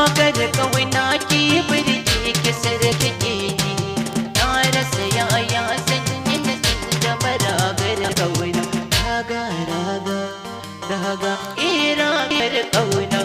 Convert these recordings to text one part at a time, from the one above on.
ragar kauna ki birge ki sarki ni na rasa yaya sanyi na zama ragar kauna raga raga raga ragar kauna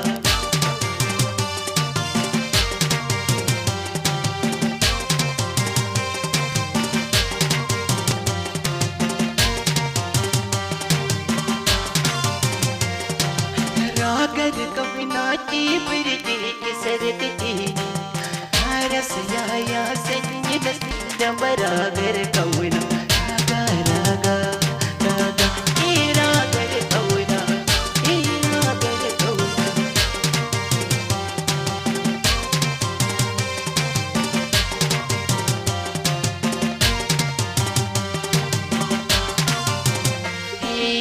ragar kauna ki birge ki sarki ni na rasa yaya sanyi na zama ragar kauna raga raga raga ragar kauna ragar kauna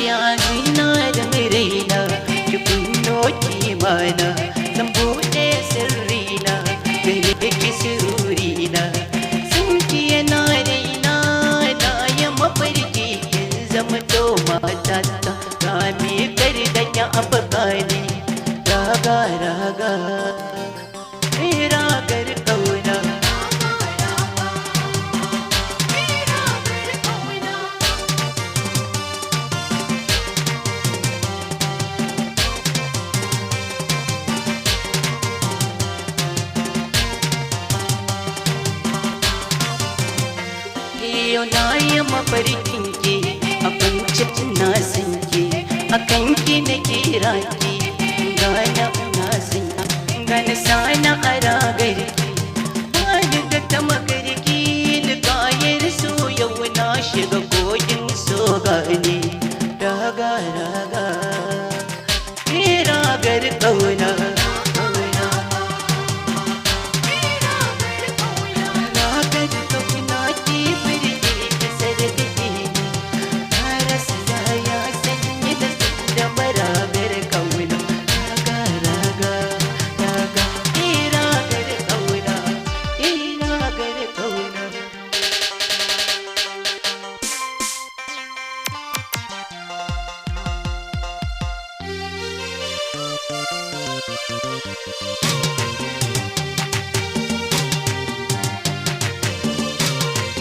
yana da raina ki kunno ki mana zan buɗe sirrina gare ki sururina sun ki yana raina na yi mafarki in zama to matata na mi kari da ya abakani raga raga ragar kauna yau na yi mafarkin ki a kwance na san ki a kan ki na kira ki gana na san gana sana a ragar ki ba da ta makarki da kayar so yau na shiga kogin so gane raga raga ragar kauna